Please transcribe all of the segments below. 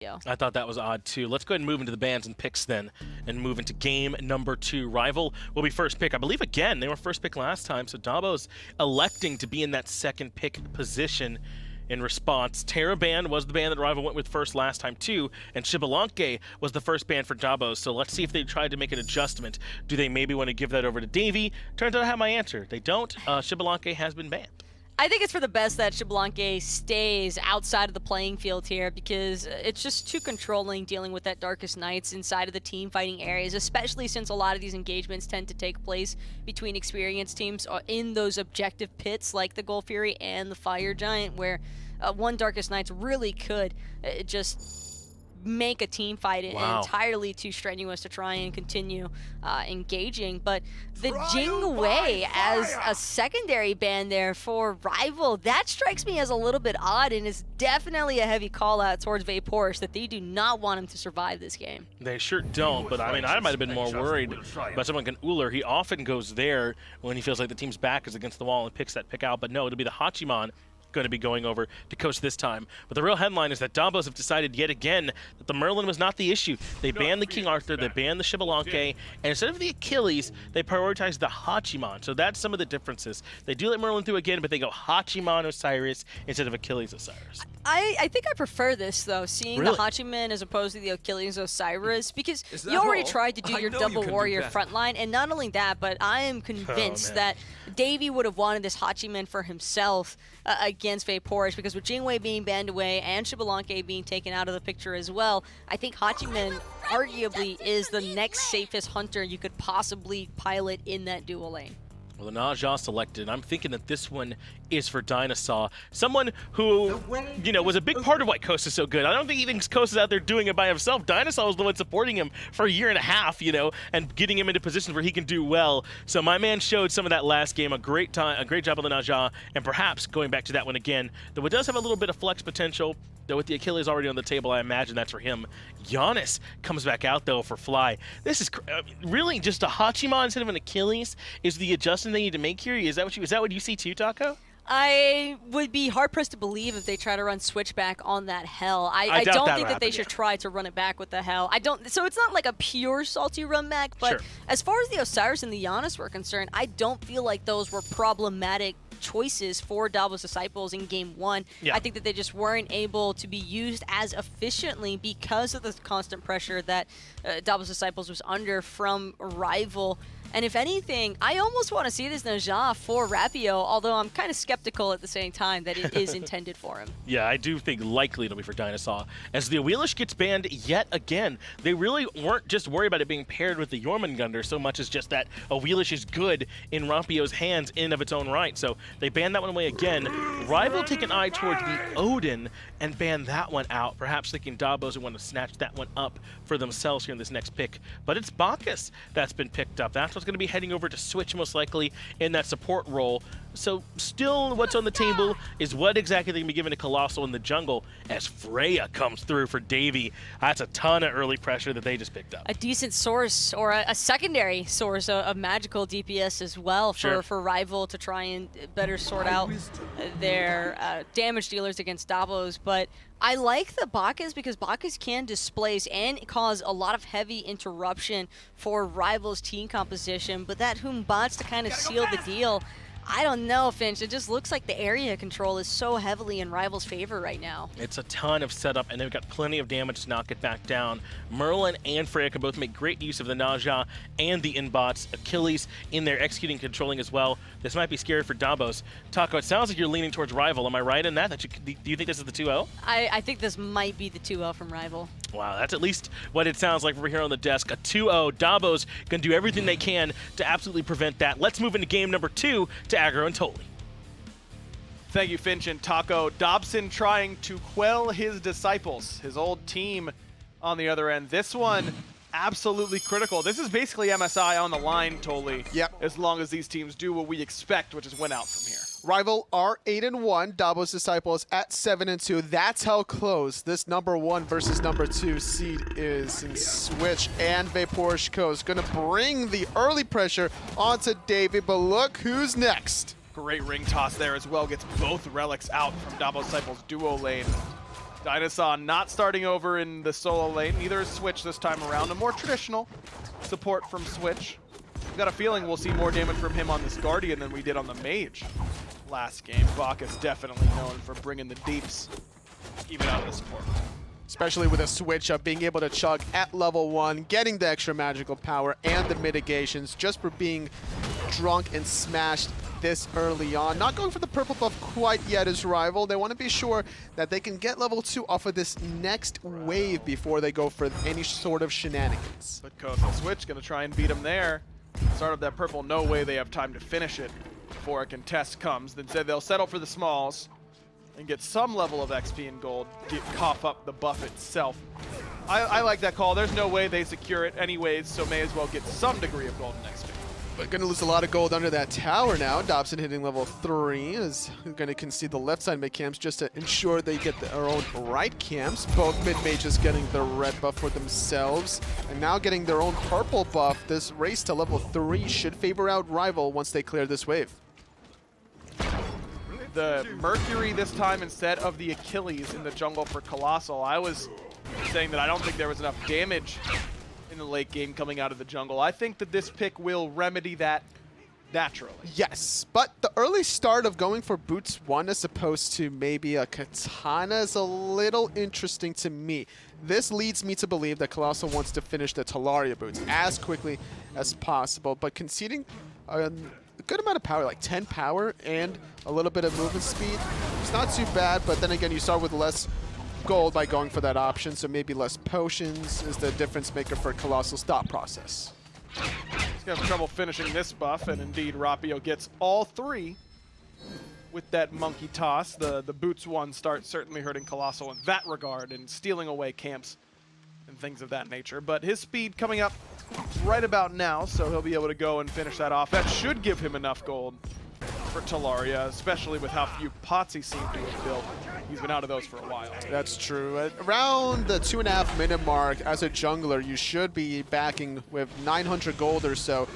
I thought that was odd too. Let's go ahead and move into the bans and picks then, and move into game number 2. Rival will be first pick. I believe again they were first pick last time, so Dobbos electing to be in that second pick position. In response, Terra band was the band that Rival went with first last time too, and Xbalanque was the first band for Dobbos. So let's see if they tried to make an adjustment. Do they maybe want to give that over to Davey? Turns out I have my answer. They don't. Xbalanque has been banned. I think it's for the best that Xbalanque stays outside of the playing field here, because it's just too controlling dealing with that Darkest Nights inside of the team fighting areas, especially since a lot of these engagements tend to take place between experienced teams in those objective pits like the Gold Fury and the Fire Giant, where one Darkest Nights really could just make a team fight entirely too strenuous to try and continue engaging. But the Jing Wei as a secondary ban there for Rival, that strikes me as a little bit odd, and is definitely a heavy call out towards Vaporish that they do not want him to survive this game. They sure don't, but I mean, I might have been more worried about someone like an Uller. He often goes there when he feels like the team's back is against the wall and picks that pick out, but no, it'll be the Hachiman going to be going over to coach this time. But the real headline is that Dobbos have decided yet again that the Merlin was not the issue. They banned the King Arthur, they banned the Xbalanque, and instead of the Achilles, they prioritized the Hachiman. So that's some of the differences. They do let Merlin through again, but they go Hachiman Osiris instead of Achilles Osiris. I think I prefer this, though, seeing the Hachiman as opposed to the Achilles Osiris, because you already tried to do your double warrior frontline, and not only that, but I am convinced that Davey would have wanted this Hachiman for himself against Vaporish, because with Jingwei being banned away and Xbalanque being taken out of the picture as well, I think Hachiman arguably is the next safest hunter you could possibly pilot in that dual lane. Well, the DineOhSaw selected, and I'm thinking that this one is for DineOhSaw. Someone who, you know, was a big part of why Coast is so good. I don't think he thinks Coast is out there doing it by himself. DineOhSaw was the one supporting him for a year and a half, you know, and getting him into positions where he can do well. So my man showed some of that last game, a great job on the DineOhSaw, and perhaps going back to that one again. Though it does have a little bit of flex potential, though with the Achilles already on the table, I imagine that's for him. Janus comes back out, though, for Fly. This is really just a Hachiman instead of an Achilles is the adjustment they need to make here. Is that what you see too, Taco? I would be hard-pressed to believe if they try to run switchback on that Hell. I don't think that they should try to run it back with the Hell. So it's not like a pure salty run back, but as far as the Osiris and the Janus were concerned, I don't feel like those were problematic choices for Dobbos Disciples in game 1. I think that they just weren't able to be used as efficiently because of the constant pressure that Dobbos Disciples was under from Rival. And if anything, I almost want to see this DineOhSaw for Rapio, although I'm kind of skeptical at the same time that it is intended for him. Yeah, I do think likely it'll be for DineOhSaw. As the Wheelish gets banned yet again, they really weren't just worried about it being paired with the Jormungandr so much as just that a Wheelish is good in Rapio's hands in and of its own right. So they banned that one away again. Rival take an eye towards the Odin and ban that one out, perhaps thinking Dobbos would want to snatch that one up for themselves here in this next pick. But it's Bacchus that's been picked up. That's what's going to be heading over to Switch most likely in that support role. So still what's on the table is what exactly they can be given to Colossxl in the jungle as Freya comes through for Davey. That's a ton of early pressure that they just picked up. A decent source, or a secondary source of magical DPS as well for Rival to try and better sort out their damage dealers against Dobbos. But I like the Bacchus because Bacchus can displace and cause a lot of heavy interruption for Rival's team composition, but that Batz to kind of seal the deal. I don't know, Finch. It just looks like the area control is so heavily in Rival's favor right now. It's a ton of setup, and they've got plenty of damage to knock it back down. Merlin and Freya can both make great use of the DineOhSaw and the inbots. Achilles in there executing and controlling as well. This might be scary for Dobbos. Taco, it sounds like you're leaning towards Rival. Am I right in that? Do you think this is the 2-0? I think this might be the 2-0 from Rival. Wow, that's at least what it sounds like over here on the desk. A 2-0. Dobbos going to do everything they can to absolutely prevent that. Let's move into game number 2 to Aggro and Toli. Thank you, Finch and Taco. Dobson trying to quell his disciples, his old team on the other end. This one, absolutely critical. This is basically MSI on the line, Toli. Yep. As long as these teams do what we expect, which is win out from here. Rival are 8-1, Dobbos Disciples at 7-2. That's how close this #1 versus #2 seed is in Switch. And Vaporish Coast gonna bring the early pressure onto Davey, but look who's next. Great ring toss there as well. Gets both relics out from Dobbos Disciples duo lane. DineOhSaw not starting over in the solo lane, neither is Switch this time around. A more traditional support from Switch. I've got a feeling we'll see more damage from him on this Guardian than we did on the Mage last game. Bacchus definitely known for bringing the deeps, even out of the support. Especially with a switch up, being able to chug at level 1, getting the extra magical power and the mitigations just for being drunk and smashed this early on. Not going for the purple buff quite yet as Rival. They want to be sure that they can get level 2 off of this next wave before they go for any sort of shenanigans. But Colossxl Switch gonna try and beat him there. Start of that purple, no way they have time to finish it before a contest comes. Instead they'll settle for the smalls and get some level of XP and gold, cough up the buff itself. I like that call. There's no way they secure it anyways, so may as well get some degree of gold in XP. But going to lose a lot of gold under that tower now. Dobson hitting level 3 is going to concede the left side mid camps just to ensure they get their own right camps. Both mid mages getting the red buff for themselves and now getting their own purple buff. This race to level 3 should favor out Rival once they clear this wave. The Mercury this time instead of the Achilles in the jungle for Colossxl. I was saying that I don't think there was enough damage in the late game coming out of the jungle. I think that this pick will remedy that naturally. Yes, but the early start of going for Boots 1 as opposed to maybe a Katana is a little interesting to me. This leads me to believe that Colossxl wants to finish the Talaria Boots as quickly as possible, but conceding a good amount of power, like 10 power and a little bit of movement speed, it's not too bad, but then again, you start with less gold by going for that option, so maybe less potions is the difference maker for Colossxl's thought process. He's gonna have trouble finishing this buff, and indeed Rapio gets all 3 with that monkey toss. The Boots 1 start certainly hurting Colossxl in that regard and stealing away camps and things of that nature. But his speed coming up right about now, so he'll be able to go and finish that off. That should give him enough gold for Talaria, especially with how few pots he seemed to have built. He's been out of those for a while. That's true. At around the 2.5 minute mark, as a jungler, you should be backing with 900 gold or so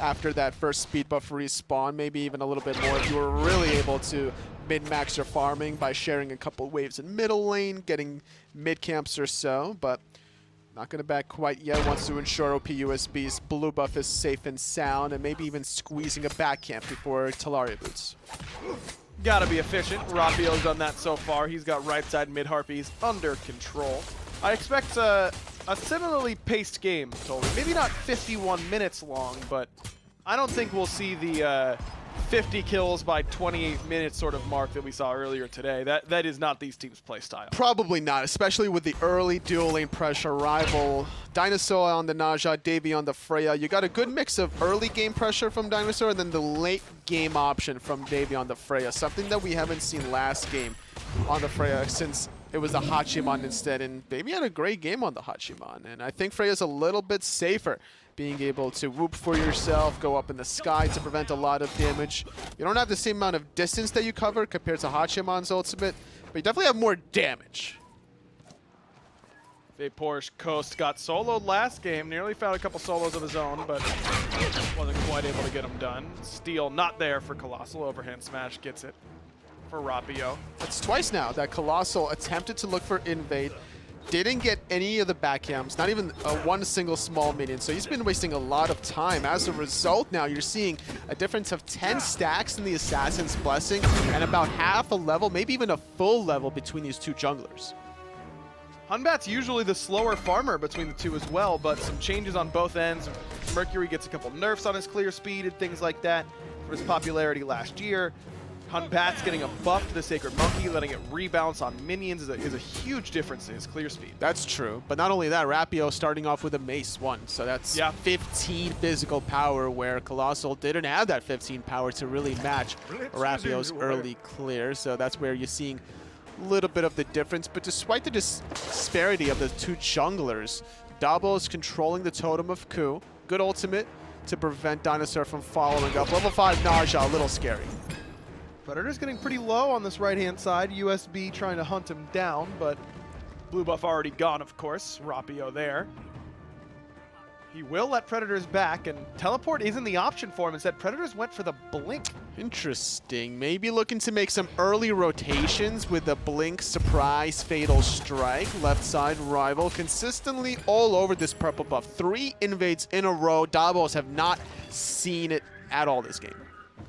after that first speed buff respawn, maybe even a little bit more if you were really able to min-max your farming by sharing a couple waves in middle lane, getting mid camps or so, but not going to back quite yet. Wants to ensure OPUSB's blue buff is safe and sound, and maybe even squeezing a back camp before Talaria Boots. Gotta be efficient. Rapio's done that so far. He's got right side mid harpies under control. I expect a similarly paced game, totally. Maybe not 51 minutes long, but I don't think we'll see the 50 kills by 28 minutes sort of mark that we saw earlier today. That is not these teams' play style. Probably not, especially with the early dual lane pressure. Rival, DineOhSaw on the Naja, Davey on the Freya. You got a good mix of early game pressure from DineOhSaw and then the late game option from Davey on the Freya. Something that we haven't seen last game on the Freya since it was the Hachiman instead. And Davey had a great game on the Hachiman. And I think Freya's a little bit safer, being able to whoop for yourself, go up in the sky to prevent a lot of damage. You don't have the same amount of distance that you cover compared to Hachiman's ultimate, but you definitely have more damage. DineOhSaw got soloed last game, nearly found a couple solos of his own, but wasn't quite able to get them done. Steal not there for Colossxl, overhand smash gets it for Rapio. It's twice now that Colossxl attempted to look for invade, didn't get any of the backcams, not even one single small minion, so he's been wasting a lot of time. As a result, now you're seeing a difference of 10 stacks in the Assassin's Blessing and about half a level, maybe even a full level between these two junglers. Hunbat's usually the slower farmer between the two as well, but some changes on both ends. Mercury gets a couple nerfs on his clear speed and things like that for his popularity last year. Hunbat's getting a buff to the Sacred Monkey, letting it rebalance on minions is a huge difference in his clear speed. That's true, but not only that, Rapio starting off with a Mace 1, so that's 15 physical power, where Colossxl didn't have that 15 power to really match Rapio's early clear, so that's where you're seeing a little bit of the difference. But despite the disparity of the two junglers, Dobbos controlling the Totem of Ku, good ultimate to prevent DineOhSaw from following up. Level 5 Naja, a little scary. Predator's getting pretty low on this right-hand side. USB trying to hunt him down, but blue buff already gone, of course. Rapio there. He will let Predators back, and teleport isn't the option for him. Instead, Predators went for the blink. Interesting. Maybe looking to make some early rotations with the blink, surprise, fatal strike. Left side rival consistently all over this purple buff. 3 invades in a row. Dobbos have not seen it at all this game.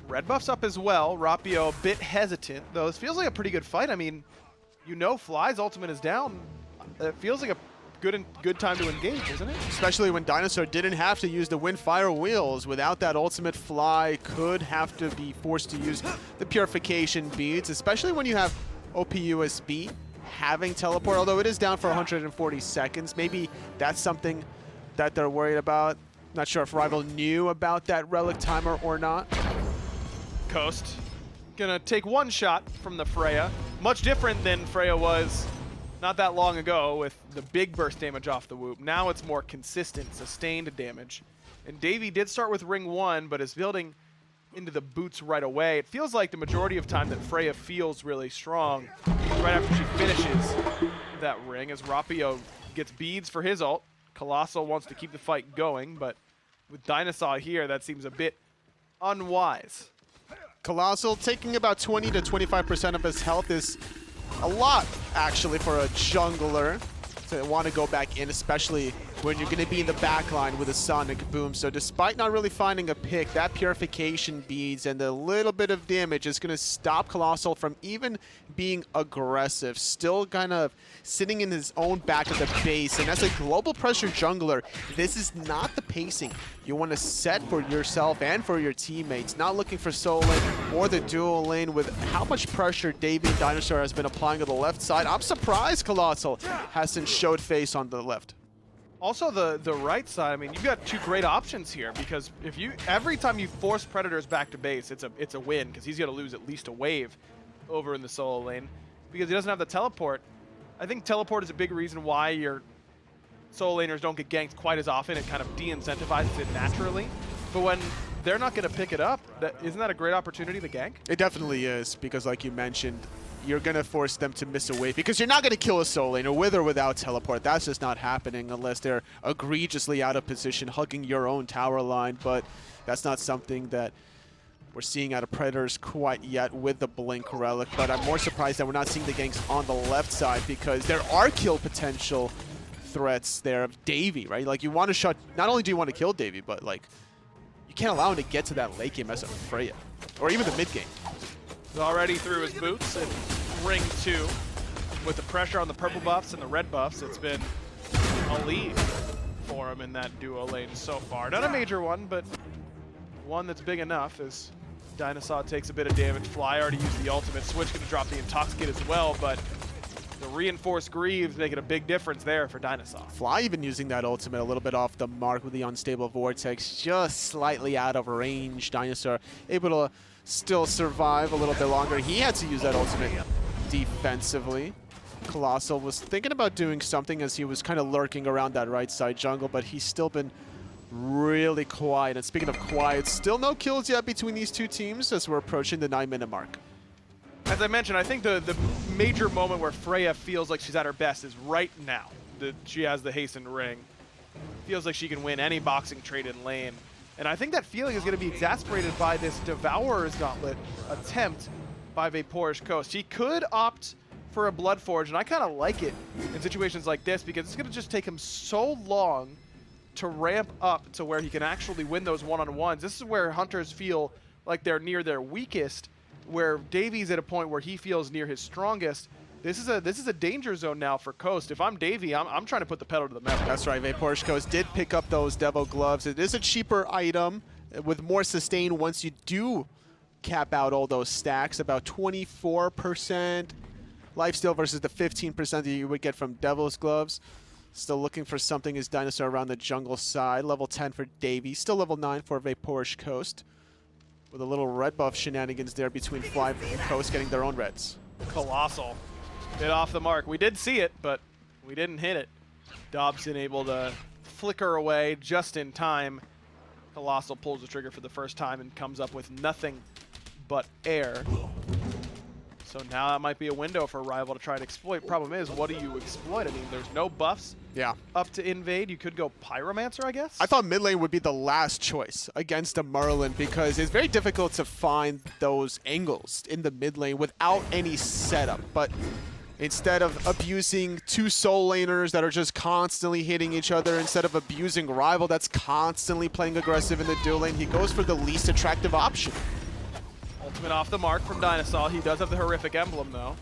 Red buff's up as well. Rapio a bit hesitant, though this feels like a pretty good fight. I mean, you know Fly's ultimate is down. It feels like a good time to engage, isn't it? Especially when DineOhSaw didn't have to use the Windfire Wheels. Without that ultimate, Fly could have to be forced to use the Purification Beads, especially when you have OPUSB having teleport, although it is down for 140 seconds. Maybe that's something that they're worried about. Not sure if Rival knew about that relic timer or not. Coast gonna take one shot from the Freya. Much different than Freya was not that long ago with the big burst damage off the whoop. Now it's more consistent, sustained damage. And Davey did start with ring 1, but is building into the boots right away. It feels like the majority of time that Freya feels really strong right after she finishes that ring, as Rapio gets beads for his ult. Colossxl wants to keep the fight going, but with DineOhSaw here, that seems a bit unwise. Colossxl taking about 20 to 25% of his health is a lot, actually, for a jungler to want to go back in, especially when you're going to be in the back line with a Sonic Boom. So despite not really finding a pick, that Purification Beads and the little bit of damage is going to stop Colossxl from even being aggressive. Still kind of sitting in his own back of the base. And as a global pressure jungler, this is not the pacing you want to set for yourself and for your teammates. Not looking for solo lane or the dual lane with how much pressure Davey and DineOhSaw has been applying to the left side. I'm surprised Colossxl hasn't showed face on the left. Also the right side, I mean, you've got 2 great options here, because if you every time you force Predators back to base, it's a win, because he's gonna lose at least a wave over in the solo lane because he doesn't have the teleport. I think teleport is a big reason why your solo laners don't get ganked quite as often. It kind of de-incentivizes it naturally. But when they're not gonna pick it up, isn't that a great opportunity to gank? It definitely is, because like you mentioned, you're going to force them to miss a wave because you're not going to kill a solo laner with or without teleport. That's just not happening unless they're egregiously out of position, hugging your own tower line. But that's not something that we're seeing out of Predators quite yet with the Blink Relic. But I'm more surprised that we're not seeing the ganks on the left side, because there are kill potential threats there of Davey, right? Like, you want to shut, not only do you want to kill Davey, but like, you can't allow him to get to that late game as a Freya, or even the mid game. He's already through his boots in ring 2. With the pressure on the purple buffs and the red buffs, it's been a lead for him in that duo lane so far. Not a major one, but one that's big enough as DineOhSaw takes a bit of damage. Fly already used the ultimate. Switch going to drop the Intoxicate as well, but the reinforced Greaves making a big difference there for DineOhSaw. Fly even using that ultimate a little bit off the mark with the unstable Vortex, just slightly out of range. DineOhSaw able to still survive a little bit longer. He had to use that ultimate defensively. Colossxl was thinking about doing something as he was kind of lurking around that right side jungle, but he's still been really quiet. And speaking of quiet, still no kills yet between these two teams as we're approaching the 9-minute mark. As I mentioned, I think the major moment where Freya feels like she's at her best is right now. She has the hastened ring. Feels like she can win any boxing trade in lane. And I think that feeling is going to be exacerbated by this Devourer's Gauntlet attempt by Vaporish Coast. He could opt for a Blood Forge, and I kind of like it in situations like this, because it's going to just take him so long to ramp up to where he can actually win those one-on-ones. This is where hunters feel like they're near their weakest, where Davey's at a point where he feels near his strongest. This is a danger zone now for Coast. If I'm Davey, I'm trying to put the pedal to the metal. That's right. Vaporish Coast did pick up those Devil Gloves. It is a cheaper item with more sustain once you do cap out all those stacks. About 24% lifesteal versus the 15% that you would get from Devil's Gloves. Still looking for something as DineOhSaw around the jungle side. Level 10 for Davey. Still level 9 for Vaporish Coast. With a little red buff shenanigans there between Fly and Coast getting their own reds. Colossxl. Bit off the mark. We did see it, but we didn't hit it. Dobson able to flicker away just in time. Colossxl pulls the trigger for the first time and comes up with nothing but air. So now that might be a window for Rival to try and exploit. Problem is, what do you exploit? I mean, there's no buffs up to invade. You could go Pyromancer, I guess? I thought mid lane would be the last choice against a Merlin because it's very difficult to find those angles in the mid lane without any setup. But instead of abusing two soul laners that are just constantly hitting each other, instead of abusing Rival that's constantly playing aggressive in the dual lane, he goes for the least attractive option. Ultimate off the mark from DineOhSaw. He does have the horrific emblem, though.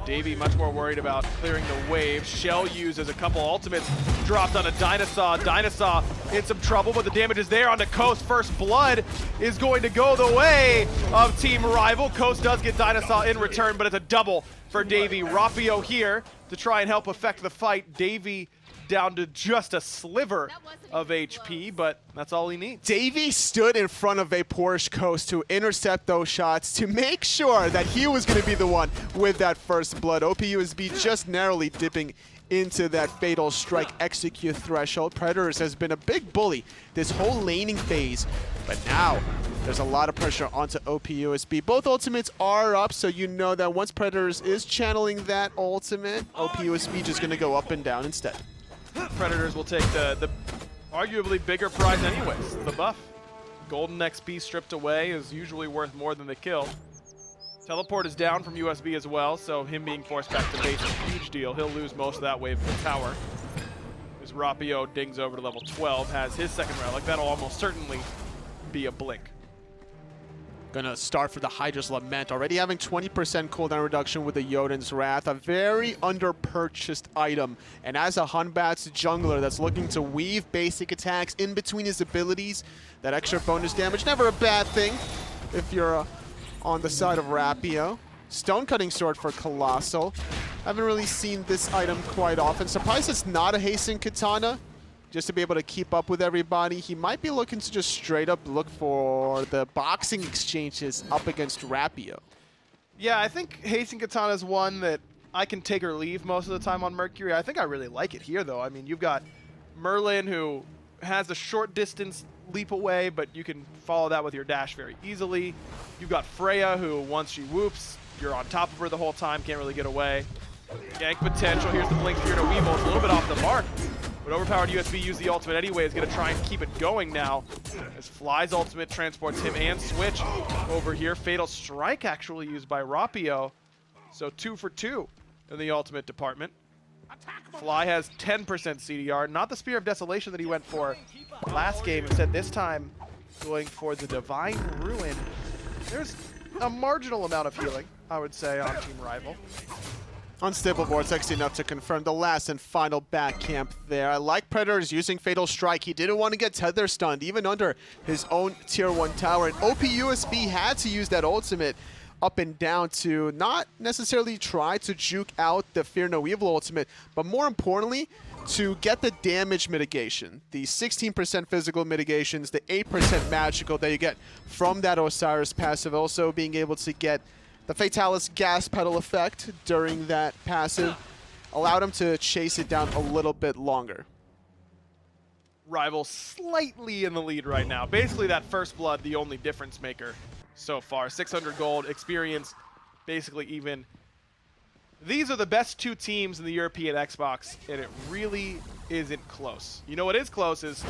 Davey much more worried about clearing the wave. Shell uses a couple ultimates dropped onto DineOhSaw. DineOhSaw in some trouble, but the damage is there onto Coast. First blood is going to go the way of Team Rival. Coast does get DineOhSaw in return, but it's a double for Davey. Rapio here to try and help affect the fight. Davey down to just a sliver of HP, but that's all he needs. Davey stood in front of Vapourish Coast to intercept those shots to make sure that he was going to be the one with that first blood. OPUSB just narrowly dipping into that fatal strike execute threshold. Predators has been a big bully this whole laning phase, but now there's a lot of pressure onto OPUSB. Both ultimates are up, so you know that once Predators is channeling that ultimate, OPUSB just going to go up and down instead. Predators will take the arguably bigger prize anyways, the buff. Golden XP stripped away is usually worth more than the kill. Teleport is down from USB as well, so him being forced back to base is a huge deal. He'll lose most of that wave from the tower. As Rapio dings over to level 12, has his second relic. That'll almost certainly be a blink. Gonna start for the Hydra's Lament, already having 20% cooldown reduction with the Jotun's Wrath, a very under-purchased item. And as a Hunbat's jungler that's looking to weave basic attacks in between his abilities, that extra bonus damage, never a bad thing if you're on the side of Rapio. Stone Cutting Sword for Colossxl. Haven't really seen this item quite often. Surprised it's not a Hasten Katana. Just to be able to keep up with everybody. He might be looking to just straight up look for the boxing exchanges up against Rapio. Yeah, I think Hasten Katana is one that I can take or leave most of the time on Mercury. I think I really like it here, though. I mean, you've got Merlin, who has a short distance leap away, but you can follow that with your dash very easily. You've got Freya, who once she whoops, you're on top of her the whole time, can't really get away. Gank potential. Here's the blink here to Weevil. It's a little bit off the mark. But OverPoweredUSB used the ultimate anyway, is going to try and keep it going now. As Fly's ultimate transports him and Switch over here. Fatal Strike actually used by Rapio. So 2 for 2 in the ultimate department. Fly has 10% CDR. Not the Spear of Desolation that he went for last game. Instead this time going for the Divine Ruin. There's a marginal amount of healing, I would say, on Team Rival. Unstable Vortex enough to confirm the last and final back camp there. I like Predators using Fatal Strike. He didn't want to get tether stunned, even under his own tier 1 tower. And OPUSB had to use that ultimate up and down to not necessarily try to juke out the Fear No Evil ultimate, but more importantly, to get the damage mitigation. The 16% physical mitigations, the 8% magical that you get from that Osiris passive, also being able to get the Fatalis gas pedal effect during that passive allowed him to chase it down a little bit longer. Rival slightly in the lead right now. Basically that first blood, the only difference maker so far. 600 gold, experience basically even. These are the best two teams in the European Xbox, and it really isn't close. You know what is close is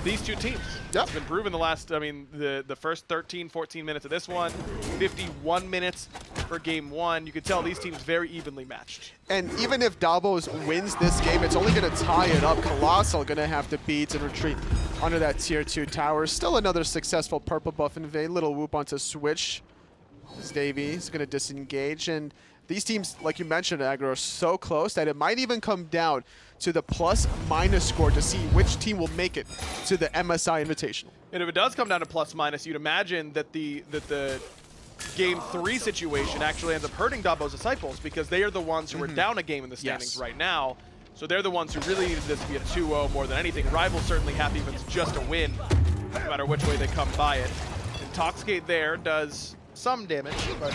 these two teams. Yep. It's been proven the last, I mean, the first 13, 14 minutes of this one, 51 minutes for game 1. You could tell these teams very evenly matched. And even if Dobbos wins this game, it's only going to tie it up. Colossxl going to have to beat and retreat under that tier 2 tower. Still another successful purple buff invade. Little whoop onto Switch. Davey is going to disengage. And these teams, like you mentioned, Agro, are so close that it might even come down to the plus-minus score to see which team will make it to the MSI Invitational. And if it does come down to plus-minus, you'd imagine that the Game 3 situation actually ends up hurting Dobbos Disciples because they are the ones who are down a game in the standings right now. So they're the ones who really needed this to be a 2-0 more than anything. Rival's certainly happy if it's just a win, no matter which way they come by it. And Toxgate there does some damage, but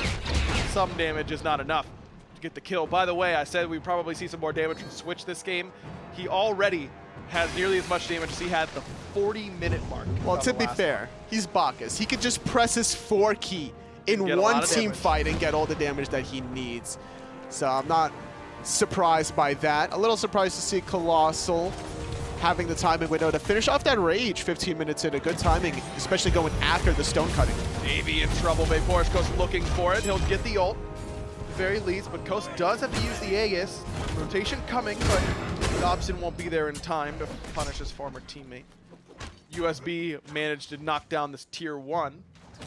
some damage is not enough to get the kill. By the way, I said we'd probably see some more damage from Switch this game. He already has nearly as much damage as he had at the 40-minute mark. Well, to be fair, he's Bacchus. He could just press his 4 key in Get a one lot of team damage. fight and get all the damage that he needs. So I'm not surprised by that. A little surprised to see Colossxl having the timing window to finish off that rage 15 minutes in. A good timing, especially going after the stone cutting. Davey in trouble. Vaporishko's looking for it. He'll get the ult, at the very least, but Coast does have to use the Aegis. Rotation coming, but Dobson won't be there in time to punish his former teammate. USB managed to knock down this tier 1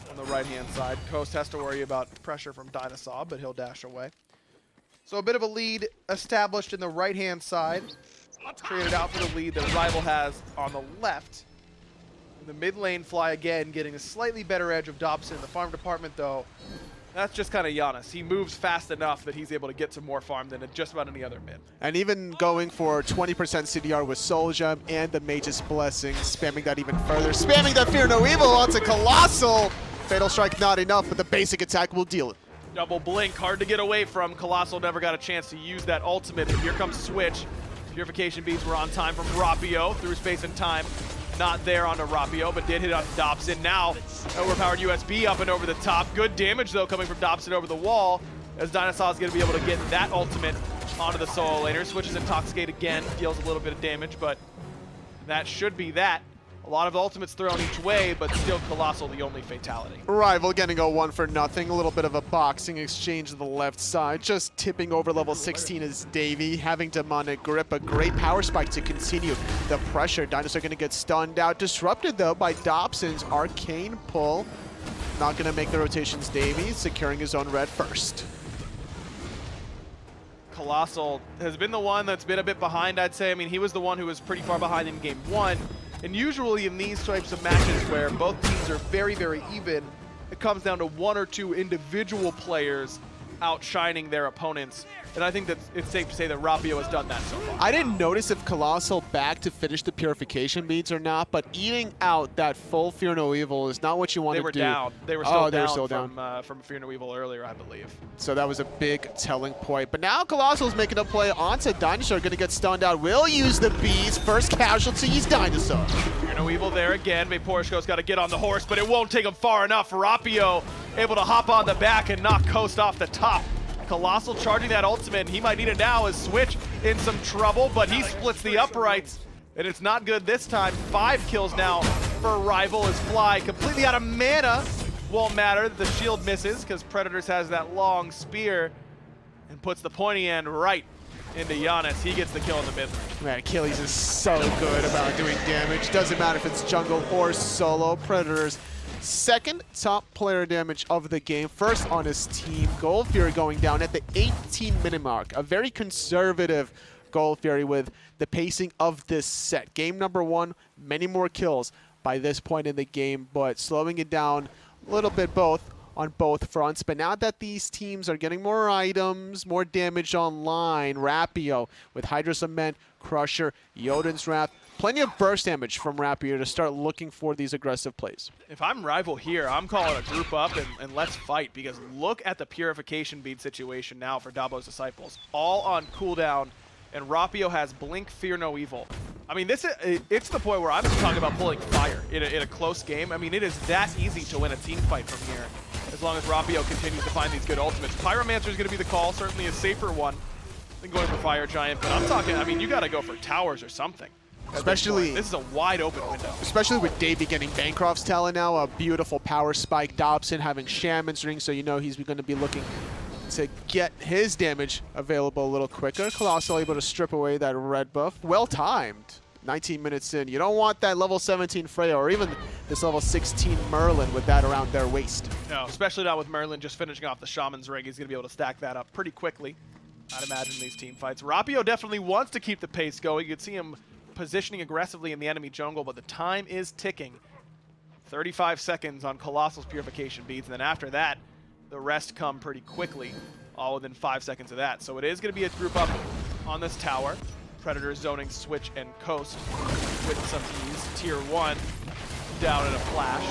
on the right-hand side. Coast has to worry about pressure from DineOhSaw, but he'll dash away. So a bit of a lead established in the right-hand side. Traded out for the lead that Rival has on the left. In the mid lane, Fly again getting a slightly better edge of Dobson. In the farm department, though, that's just kind of Janus. He moves fast enough that he's able to get some more farm than just about any other mid. And even going for 20% CDR with Soul Gem and the Mage's Blessing, spamming that even further. Spamming that Fear No Evil onto Colossxl. Fatal Strike not enough, but the basic attack will deal it. Double blink, hard to get away from. Colossxl never got a chance to use that ultimate, but here comes Switch. Purification beads were on time from Rapio, through space and time. Not there onto Rapio, but did hit on Dobson. Now, overpowered USB up and over the top. Good damage, though, coming from Dobson over the wall, as DineOhSaw is going to be able to get that ultimate onto the solo laner. Switches Intoxicate again, deals a little bit of damage, but that should be that. A lot of ultimates thrown each way, but still Colossxl the only fatality. Rival getting a 1-for-0. A little bit of a boxing exchange to the left side. Just tipping over level 16 is Davey, having demonic grip. A great power spike to continue the pressure. DineOhSaw going to get stunned out. Disrupted, though, by Dobson's arcane pull. Not going to make the rotations, Davey, securing his own red first. Colossxl has been the one that's been a bit behind, I'd say. I mean, he was the one who was pretty far behind in game 1. And usually in these types of matches where both teams are very, very even, it comes down to one or two individual players outshining their opponents. And I think that it's safe to say that Rapio has done that so far. I didn't notice if Colossxl back to finish the purification beads or not, but eating out that full Fear No Evil is not what you want to do. They were down. They were still down from Fear No Evil earlier, I believe. So that was a big telling point. But now Colossxl's making a play onto DineOhSaw, going to get stunned out. Will use the beads. First casualty is DineOhSaw. Fear No Evil there again. Vaporishko's got to get on the horse, but it won't take him far enough. Rapio able to hop on the back and knock Coast off the top. Colossxl charging that ultimate, and he might need it now as Switch in some trouble, but he splits the uprights, and it's not good this time. 5 kills now for Rival as Fly completely out of mana. Won't matter that the shield misses because Predators has that long spear and puts the pointy end right into Janus. He gets the kill in the mid lane. Man, Achilles is so good about doing damage. Doesn't matter if it's jungle or solo. Predators second top player damage of the game, first on his team. Gold Fury going down at the 18-minute mark. A very conservative Gold Fury with the pacing of this set. Game number 1, many more kills by this point in the game, but slowing it down a little bit on both fronts. But now that these teams are getting more items, more damage online, Rapio with Hydro Cement, Crusher, Jotun's Wrath, plenty of burst damage from Rapio to start looking for these aggressive plays. If I'm Rival here, I'm calling a group up and let's fight, because look at the purification bead situation now for Dobbos Disciples. All on cooldown, and Rapio has Blink, Fear No Evil. I mean, it's the point where I'm talking about pulling fire in a close game. I mean, it is that easy to win a team fight from here, as long as Rapio continues to find these good ultimates. Pyromancer is going to be the call, certainly a safer one than going for Fire Giant, but I'm talking, I mean, you got to go for towers or something. Especially, this is a wide open window. Especially with Davey getting Bancroft's talent now, a beautiful power spike. Dobson having Shaman's Ring, so you know he's going to be looking to get his damage available a little quicker. Colossxl able to strip away that red buff. Well timed. 19 minutes in. You don't want that level 17 Freya or even this level 16 Merlin with that around their waist. No, especially not with Merlin just finishing off the Shaman's Ring. He's going to be able to stack that up pretty quickly, I'd imagine, these team fights. Rapio definitely wants to keep the pace going. You can see him positioning aggressively in the enemy jungle, but the time is ticking. 35 seconds on Colossxl's purification beads, and then after that, the rest come pretty quickly, all within 5 seconds of that. So it is going to be a group up on this tower. Predators zoning Switch and Coast with some ease. Tier 1 down in a flash.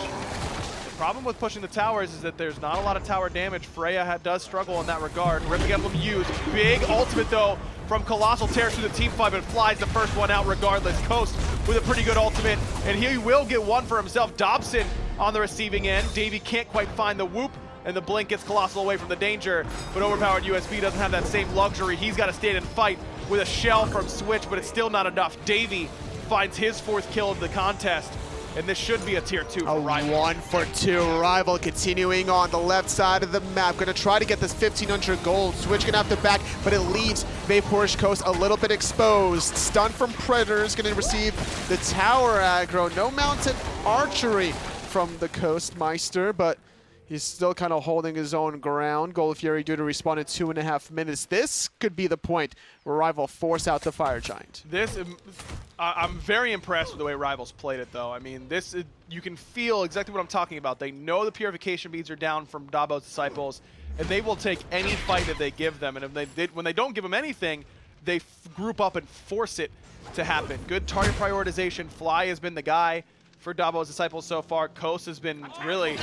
The problem with pushing the towers is that there's not a lot of tower damage. Freya does struggle in that regard. Ripping Emblem used. Big ultimate, though, from Colossxl. Tears through the team fight, but flies the first one out regardless. Coast with a pretty good ultimate, and he will get one for himself. Dobson on the receiving end. Davey can't quite find the whoop and the blink gets Colossxl away from the danger, but OverPoweredUSB doesn't have that same luxury. He's got to stand and fight with a shell from Switch, but it's still not enough. Davey finds his 4th kill of the contest, and this should be a tier 2 for Rival. 1 for 2 Rival continuing on the left side of the map. Gonna try to get this 1,500 gold. Switch gonna have to back, but it leaves DineOhSaw a little bit exposed. Stun from Predators, gonna receive the tower aggro. No mounted archery from the Coastmeister, but he's still kind of holding his own ground. Gold Fury due to respawn in 2.5 minutes. This could be the point where Rival force out the Fire Giant. I'm very impressed with the way Rivals played it, though. I mean, you can feel exactly what I'm talking about. They know the purification beads are down from Dobbos Disciples, and they will take any fight that they give them. And when they don't give them anything, they group up and force it to happen. Good target prioritization. Fly has been the guy for Dobbos Disciples so far. Coast has been really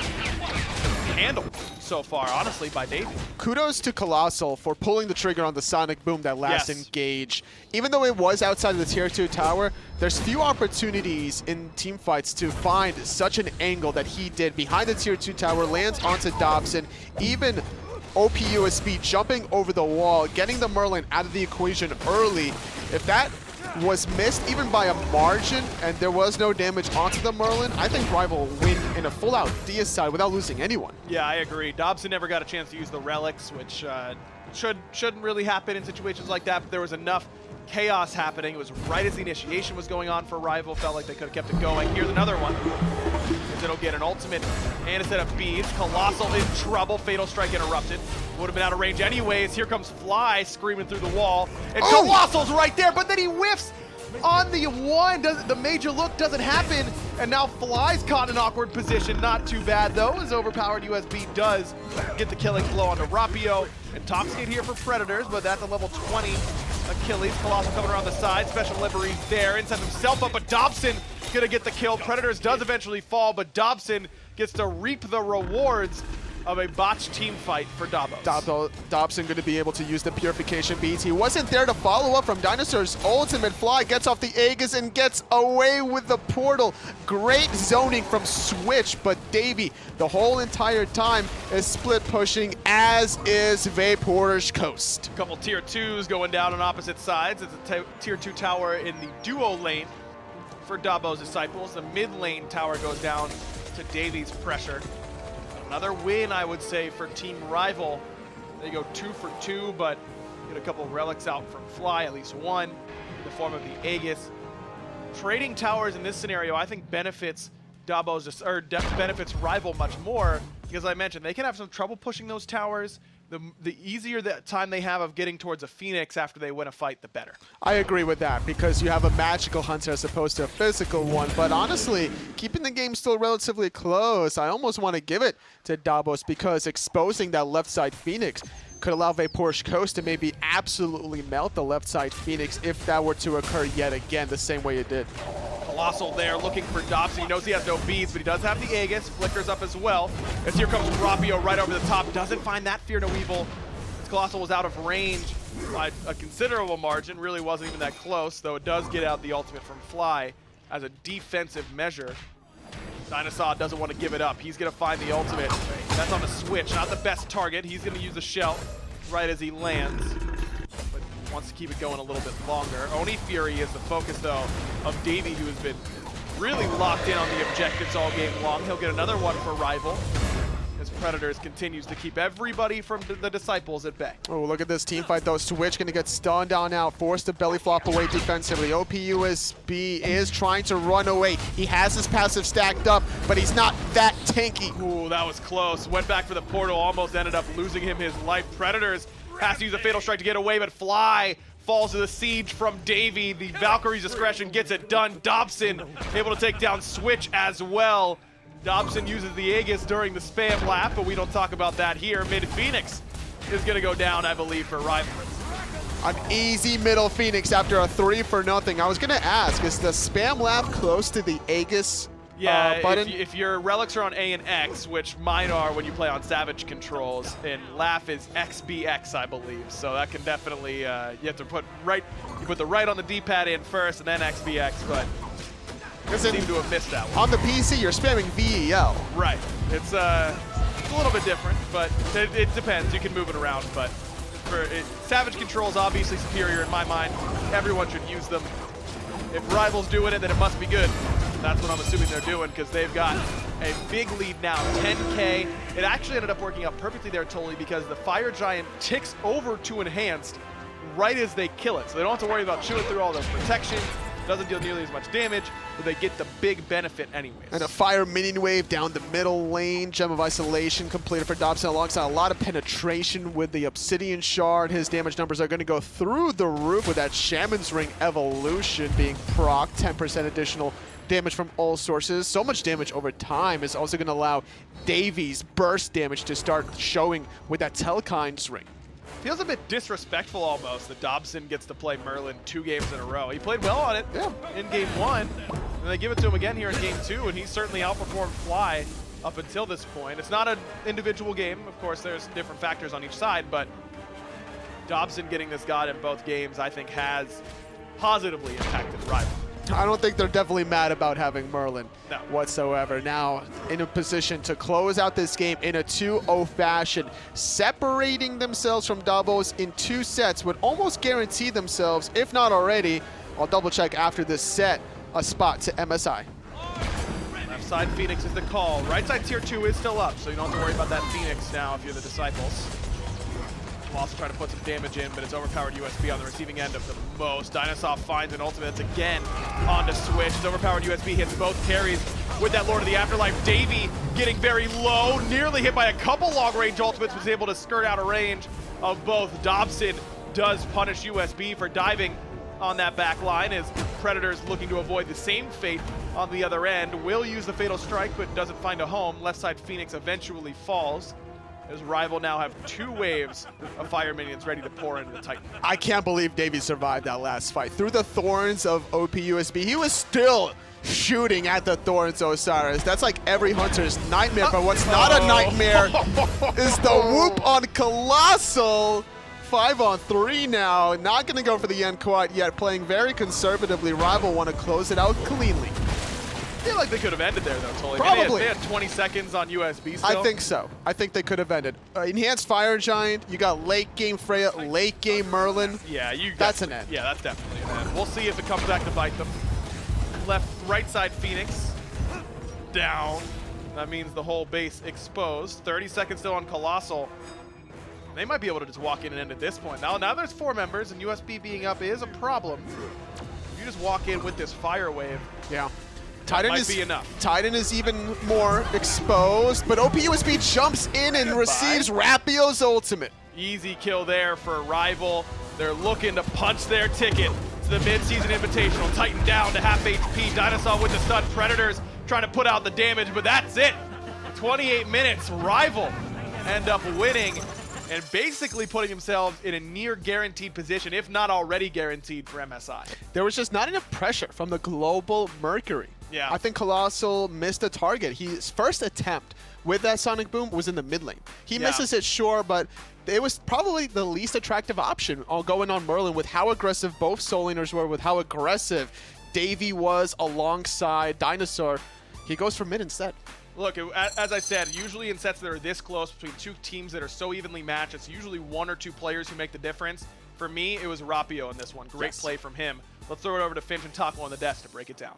handled so far, honestly, by Davey. Kudos to Colossxl for pulling the trigger on the Sonic Boom that last Yes. engage. Even though it was outside of the tier 2 tower, there's few opportunities in team fights to find such an angle that he did. Behind the tier 2 tower, lands onto Dobson. Even OPUSB jumping over the wall, getting the Merlin out of the equation early. If that was missed even by a margin and there was no damage onto the Merlin, I think Rival will win in a full-out deicide without losing anyone. Yeah, I agree. Dobson never got a chance to use the relics, which shouldn't really happen in situations like that, but there was enough chaos happening. It was right as the initiation was going on for Rival. Felt like they could have kept it going. Here's another one. It'll get an ultimate and a set of beads. Colossxl in trouble. Fatal Strike interrupted. Would have been out of range anyways. Here comes Fly screaming through the wall. And Colossxl's right there, but then he whiffs on the one. The major look doesn't happen. And now Fly's caught in an awkward position. Not too bad, though, as OverPoweredUSB does get the killing blow onto Rapio. And Toxicate here for Predators, but that's a level 20 Achilles. Colossxl coming around the side. Special livery there. And sets himself up, but Dobson gonna get the kill. Predators does eventually fall, but Dobson gets to reap the rewards of a botched team fight for Dobbos. Dobson going to be able to use the purification beads. He wasn't there to follow up from Dinosaur's ultimate. Fly gets off the Aegis and gets away with the portal. Great zoning from Switch, but Davey the whole entire time is split pushing, as is DineOhSaw. A couple tier 2s going down on opposite sides. It's a tier 2 tower in the duo lane for Dobbos Disciples. The mid lane tower goes down to Davey's pressure. Another win, I would say, for Team Rival. They go 2 for 2, but get a couple relics out from Fly, at least one, in the form of the Aegis. Trading towers in this scenario, I think, benefits benefits Rival much more, because I mentioned they can have some trouble pushing those towers. The easier the time they have of getting towards a Phoenix after they win a fight, the better. I agree with that, because you have a magical hunter as opposed to a physical one. But honestly, keeping the game still relatively close, I almost want to give it to Dobbos, because exposing that left side Phoenix could allow DineOhSaw to maybe absolutely melt the left side Phoenix if that were to occur yet again the same way it did. Colossxl there looking for Dobson. He knows he has no beads, but he does have the Aegis. Flickers up as well. As here comes Rapio right over the top. Doesn't find that Fear No Evil. As Colossxl was out of range by a considerable margin. Really wasn't even that close, though it does get out the ultimate from Fly as a defensive measure. DineOhSaw doesn't want to give it up. He's going to find the ultimate. That's on the Switch. Not the best target. He's going to use a shell right as he lands. But wants to keep it going a little bit longer. Oni Fury is the focus, though, of Davey, who has been really locked in on the objectives all game long. He'll get another one for Rival, as Predators continues to keep everybody from the Disciples at bay. Oh, look at this team fight, though. Switch going to get stunned down now, forced to belly flop away defensively. OPUSB is trying to run away. He has his passive stacked up, but he's not that tanky. Ooh, that was close. Went back for the portal, almost ended up losing him his life. Predators has to use a Fatal Strike to get away, but Fly falls to the siege from Davey. The Valkyrie's discretion gets it done. Dobson able to take down Switch as well. Dobson uses the Aegis during the spam lap, but we don't talk about that here. Mid Phoenix is going to go down, I believe, for Rival. An easy middle Phoenix after a 3-for-0. I was going to ask, is the spam lap close to the Aegis button? If your relics are on A and X, which mine are when you play on Savage controls, and laugh is XBX, I believe. So that can definitely, you have to put the right on the D-pad in first and then XBX, but seem to have missed that one. On the PC, you're spamming VEL. Right. It's It's a little bit different, but it depends. You can move it around, but Savage Control is obviously superior in my mind. Everyone should use them. If Rival's doing it, then it must be good. That's what I'm assuming they're doing, because they've got a big lead now, 10K. It actually ended up working out perfectly there, totally, because the Fire Giant ticks over to Enhanced right as they kill it. So they don't have to worry about chewing through all those protections. Doesn't deal nearly as much damage, but they get the big benefit anyways. And a fire minion wave down the middle lane. Gem of Isolation completed for Dobson alongside a lot of penetration with the Obsidian Shard. His damage numbers are going to go through the roof with that Shaman's Ring evolution being procced. 10% additional damage from all sources. So much damage over time is also going to allow Davies' burst damage to start showing with that Telekind's Ring. Feels a bit disrespectful almost that Dobson gets to play Merlin 2 games in a row. He played well on it in game 1, and they give it to him again here in game 2, and he certainly outperformed Fly up until this point. It's not an individual game. Of course, there's different factors on each side, but Dobson getting this god in both games, I think, has positively impacted Rival. I don't think they're definitely mad about having Merlin whatsoever. Now in a position to close out this game in a 2-0 fashion, separating themselves from Dobbos in 2 sets would almost guarantee themselves, if not already, I'll double check after this set, a spot to MSI. Left side Phoenix is the call. Right side tier 2 is still up, so you don't have to worry about that Phoenix now if you're the Disciples. We'll also try to put some damage in, but it's OverPoweredUSB on the receiving end of the most. DineOhSaw finds an ultimate that's again on to switch. His OverPoweredUSB hits both carries with that Lord of the Afterlife. Davey getting very low, nearly hit by a couple long-range ultimates, was able to skirt out of range of both. Dobson does punish USB for diving on that back line as Predators looking to avoid the same fate on the other end. Will use the Fatal Strike, but doesn't find a home. Left side Phoenix eventually falls, as Rival now have 2 waves of fire minions ready to pour into the Titan. I can't believe Davey survived that last fight. Through the thorns of OPUSB, he was still shooting at the thorns of Osiris. That's like every hunter's nightmare, but what's not a nightmare is the whoop on Colossxl. 5-on-3 now. Not going to go for the end quite yet, playing very conservatively. Rival want to close it out cleanly. I feel like they could have ended there, though, Tully. Probably. They had 20 seconds on USB still. I think so. I think they could have ended. Enhanced Fire Giant, you got late game Freya, late game Merlin. Yeah, that's an end. Yeah, that's definitely an end. We'll see if it comes back to bite them. Right side Phoenix, down. That means the whole base exposed. 30 seconds still on Colossxl. They might be able to just walk in and end at this point. Now there's 4 members, and USB being up is a problem. If you just walk in with this fire wave, yeah. Titan might be enough. Titan is even more exposed, but OPUSB jumps in and receives Rapio's ultimate. Easy kill there for Rival. They're looking to punch their ticket to the mid-season invitational. Titan down to half HP. DineOhSaw with the stun. Predators trying to put out the damage, but that's it. 28 minutes. Rival end up winning and basically putting themselves in a near guaranteed position, if not already guaranteed, for MSI. There was just not enough pressure from the global Mercury. Yeah. I think Colossxl missed a target. His first attempt with that Sonic Boom was in the mid lane. He misses it, sure, but it was probably the least attractive option going on Merlin with how aggressive both soul laners were, with how aggressive Davey was alongside DineOhSaw. He goes for mid instead. Look, as I said, usually in sets that are this close between 2 teams that are so evenly matched, it's usually 1 or 2 players who make the difference. For me, it was Rapio in this one. Great play from him. Let's throw it over to Finch and Taco on the desk to break it down.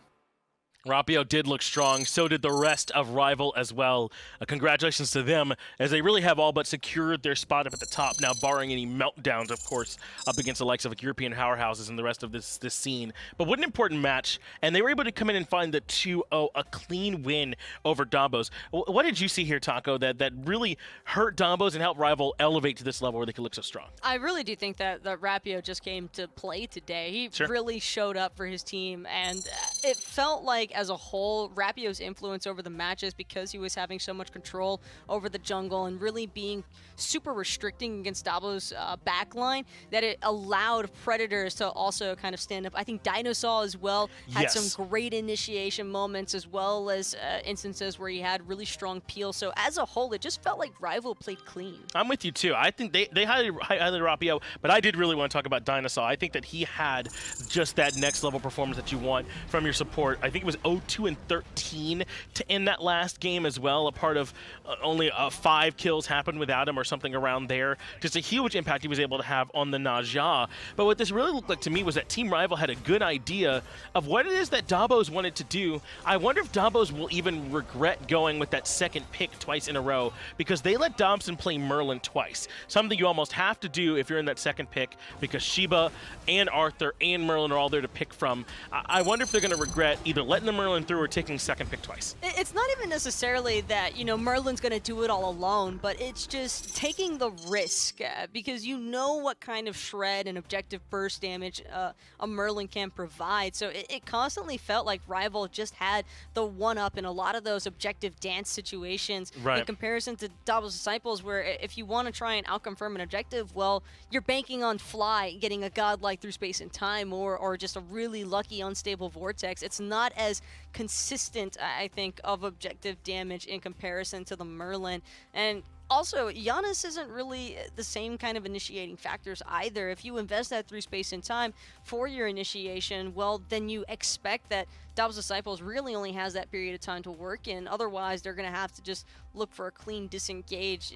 Rapio did look strong, so did the rest of Rival as well. Congratulations to them, as they really have all but secured their spot up at the top, now barring any meltdowns, of course, up against the likes of European powerhouses and the rest of this scene. But what an important match, and they were able to come in and find the 2-0, a clean win over Dobbos. What did you see here, Taco, that really hurt Dobbos and helped Rival elevate to this level where they could look so strong? I really do think that Rapio just came to play today. He really showed up for his team, and it felt like, as a whole, Rapio's influence over the matches, because he was having so much control over the jungle and really being super restricting against Dobbos' backline, that it allowed Predators to also kind of stand up. I think DineOhSaw as well had some great initiation moments, as well as instances where he had really strong peel. So as a whole, it just felt like Rival played clean. I'm with you too. I think they highlighted Rapio, but I did really want to talk about DineOhSaw. I think that he had just that next level performance that you want from your support. I think it was 0-2-13 to end that last game as well. A part of only 5 kills happened without him or something around there. Just a huge impact he was able to have on the Naja. But what this really looked like to me was that Team Rival had a good idea of what it is that Dobbos wanted to do. I wonder if Dobbos will even regret going with that second pick twice in a row, because they let Dobson play Merlin twice. Something you almost have to do if you're in that second pick, because Sheba and Arthur and Merlin are all there to pick from. I wonder if they're going to regret either letting the Merlin through or taking second pick twice. It's not even necessarily that, you know, Merlin's going to do it all alone, but it's just taking the risk, because you know what kind of shred and objective burst damage a Merlin can provide. So it constantly felt like Rival just had the one-up in a lot of those objective dance situations, right, in comparison to Dobbos Disciples, where if you want to try and outconfirm an objective, well, you're banking on Fly getting a godlike through space and time, or just a really lucky unstable vortex. It's not as consistent, I think, of objective damage in comparison to the Merlin. And also, Janus isn't really the same kind of initiating factors either. If you invest that through space and time for your initiation, well, then you expect that Dobbos Disciples really only has that period of time to work in. Otherwise, they're going to have to just look for a clean disengage.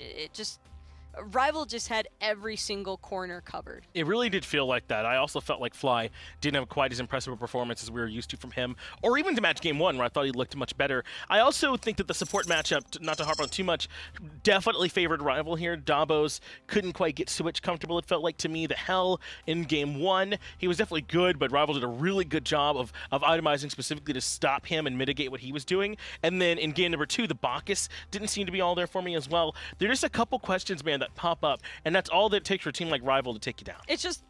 Rival just had every single corner covered. It really did feel like that. I also felt like Fly didn't have quite as impressive a performance as we were used to from him, or even to match game 1, where I thought he looked much better. I also think that the support matchup, not to harp on too much, definitely favored Rival here. Dobbos couldn't quite get Switch comfortable, it felt like to me. The Hell in game 1, he was definitely good, but Rival did a really good job of itemizing specifically to stop him and mitigate what he was doing. And then in game number 2, the Bacchus didn't seem to be all there for me as well. There's just a couple questions, man, that pop up, and that's all that it takes for a team like Rival to take you down. It's just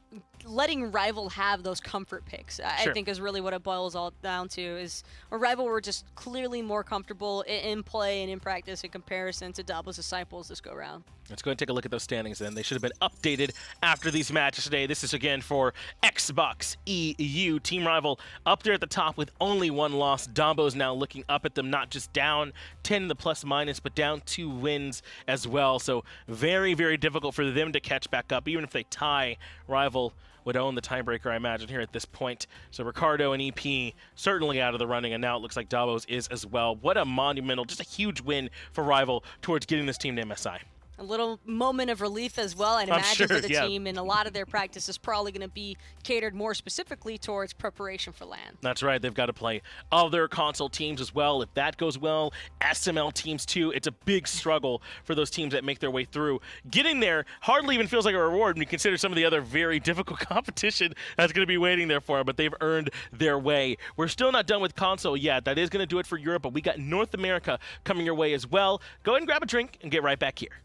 letting Rival have those comfort picks, Sure. I think, is really what it boils all down to. Is a Rival were just clearly more comfortable in play and in practice in comparison to Dobbos Disciples this go round. Let's go and take a look at those standings then. They should have been updated after these matches today. This is again for Xbox EU. Team Rival up there at the top with only 1 loss. Dobbos now looking up at them, not just down 10 in the plus minus, but down 2 wins as well. So very, very difficult for them to catch back up. Even if they tie, Rival would own the tiebreaker, I imagine, here at this point. So Ricardo and EP certainly out of the running, and now it looks like Dobbos is as well. What a monumental, just a huge win for Rival towards getting this team to MSI. A little moment of relief as well, I'd imagine, sure, for the yeah. team, and a lot of their practice is probably going to be catered more specifically towards preparation for LAN. That's right. They've got to play other console teams as well. If that goes well, SML teams too. It's a big struggle for those teams that make their way through. Getting there hardly even feels like a reward when you consider some of the other very difficult competition that's going to be waiting there for them, but they've earned their way. We're still not done with console yet. That is going to do it for Europe, but we got North America coming your way as well. Go ahead and grab a drink and get right back here.